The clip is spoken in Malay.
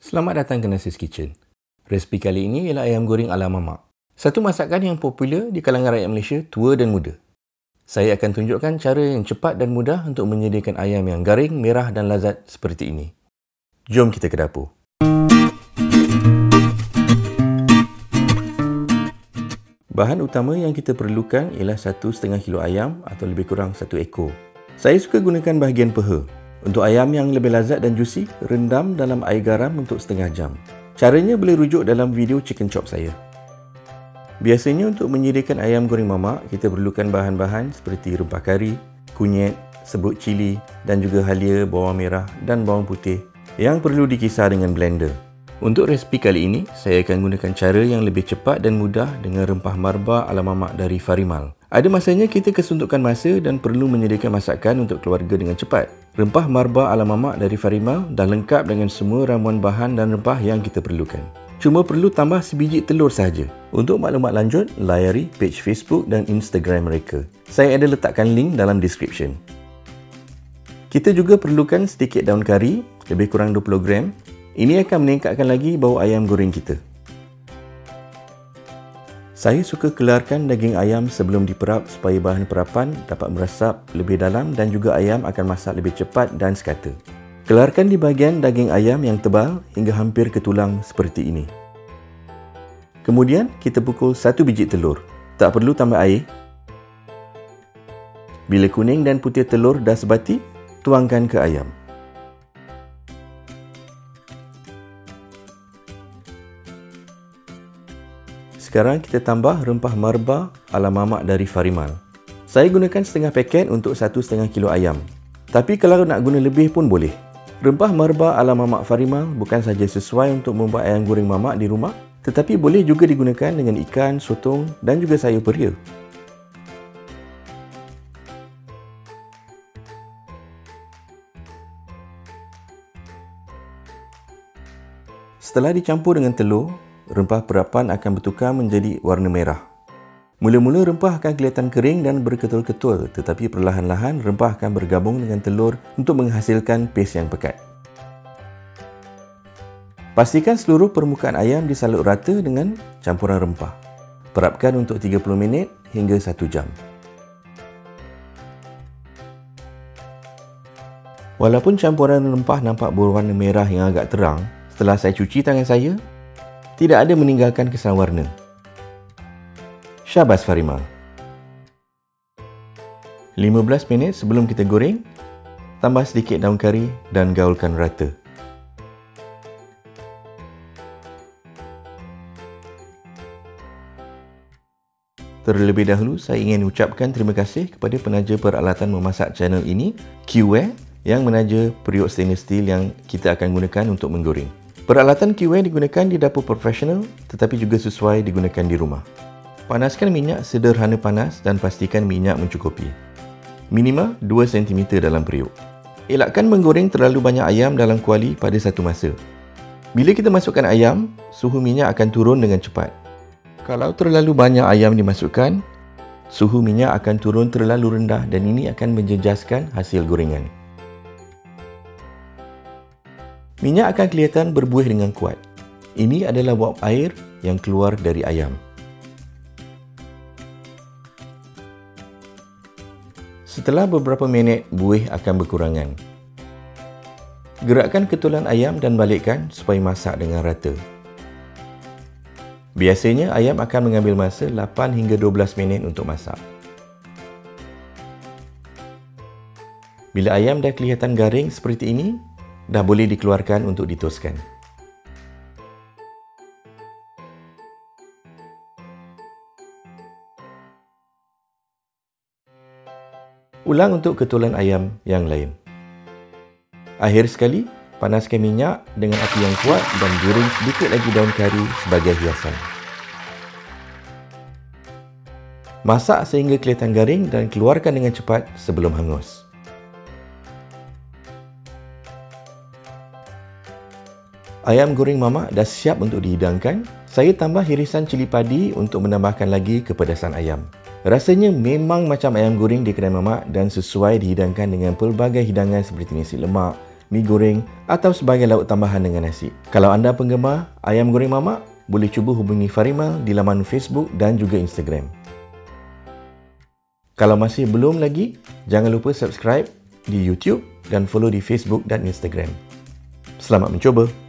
Selamat datang ke Nasi's Kitchen. Resipi kali ini ialah ayam goreng ala mamak. Satu masakan yang popular di kalangan rakyat Malaysia tua dan muda. Saya akan tunjukkan cara yang cepat dan mudah untuk menyediakan ayam yang garing, merah dan lazat seperti ini. Jom kita ke dapur. Bahan utama yang kita perlukan ialah 1,5 kilo ayam atau lebih kurang 1 ekor. Saya suka gunakan bahagian peha. Untuk ayam yang lebih lazat dan juicy, rendam dalam air garam untuk setengah jam. Caranya boleh rujuk dalam video chicken chop saya. Biasanya untuk menyediakan ayam goreng mamak, kita perlukan bahan-bahan seperti rempah kari, kunyit, serbuk cili dan juga halia, bawang merah dan bawang putih yang perlu dikisar dengan blender. Untuk resipi kali ini, saya akan gunakan cara yang lebih cepat dan mudah dengan rempah marba ala mamak dari Farimal. Ada masanya kita kesuntukkan masa dan perlu menyediakan masakan untuk keluarga dengan cepat. Rempah marba ala mamak dari Farimal dah lengkap dengan semua ramuan bahan dan rempah yang kita perlukan. Cuma perlu tambah sebiji telur sahaja. Untuk maklumat lanjut, layari page Facebook dan Instagram mereka. Saya ada letakkan link dalam description. Kita juga perlukan sedikit daun kari, lebih kurang 20 gram. Ini akan meningkatkan lagi bau ayam goreng kita. Saya suka kelarkan daging ayam sebelum diperap supaya bahan perapan dapat meresap lebih dalam dan juga ayam akan masak lebih cepat dan sekata. Kelarkan di bahagian daging ayam yang tebal hingga hampir ke tulang seperti ini. Kemudian kita pukul 1 biji telur. Tak perlu tambah air. Bila kuning dan putih telur dah sebati, tuangkan ke ayam. Sekarang kita tambah rempah marba ala mamak dari Farimal. Saya gunakan setengah paket untuk 1,5 kilo ayam. Tapi kalau nak guna lebih pun boleh. Rempah marba ala mamak Farimal bukan saja sesuai untuk membuat ayam goreng mamak di rumah, tetapi boleh juga digunakan dengan ikan, sotong dan juga sayur peria. Setelah dicampur dengan telur, rempah perapan akan bertukar menjadi warna merah. Mula-mula rempah akan kelihatan kering dan berketul-ketul, tetapi perlahan-lahan rempah akan bergabung dengan telur untuk menghasilkan paste yang pekat. Pastikan seluruh permukaan ayam disalut rata dengan campuran rempah. Perapkan untuk 30 minit hingga 1 jam. Walaupun campuran rempah nampak berwarna merah yang agak terang, setelah saya cuci tangan saya, tidak ada meninggalkan kesan warna. Syabas Farimal. 15 minit sebelum kita goreng, tambah sedikit daun kari dan gaulkan rata. Terlebih dahulu, saya ingin ucapkan terima kasih kepada penaja peralatan memasak channel ini, Q-Ware, yang menaja periuk stainless steel yang kita akan gunakan untuk menggoreng. Peralatan Q-Ware digunakan di dapur profesional tetapi juga sesuai digunakan di rumah. Panaskan minyak sederhana panas dan pastikan minyak mencukupi. Minima 2 cm dalam periuk. Elakkan menggoreng terlalu banyak ayam dalam kuali pada satu masa. Bila kita masukkan ayam, suhu minyak akan turun dengan cepat. Kalau terlalu banyak ayam dimasukkan, suhu minyak akan turun terlalu rendah dan ini akan menjejaskan hasil gorengan. Minyak akan kelihatan berbuih dengan kuat. Ini adalah wap air yang keluar dari ayam. Setelah beberapa minit, buih akan berkurangan. Gerakkan ketulan ayam dan balikkan supaya masak dengan rata. Biasanya ayam akan mengambil masa 8 hingga 12 minit untuk masak. Bila ayam dah kelihatan garing seperti ini, dah boleh dikeluarkan untuk ditoskan. Ulang untuk ketulan ayam yang lain. Akhir sekali, panaskan minyak dengan api yang kuat dan goreng sedikit lagi daun kari sebagai hiasan. Masak sehingga kelihatan garing dan keluarkan dengan cepat sebelum hangus. Ayam goreng mamak dah siap untuk dihidangkan. Saya tambah hirisan cili padi untuk menambahkan lagi kepedasan ayam. Rasanya memang macam ayam goreng di kedai mamak dan sesuai dihidangkan dengan pelbagai hidangan seperti nasi lemak, mi goreng atau sebagai lauk tambahan dengan nasi. Kalau anda penggemar ayam goreng mamak, boleh cuba hubungi Farimal di laman Facebook dan juga Instagram. Kalau masih belum lagi, jangan lupa subscribe di YouTube dan follow di Facebook dan Instagram. Selamat mencuba!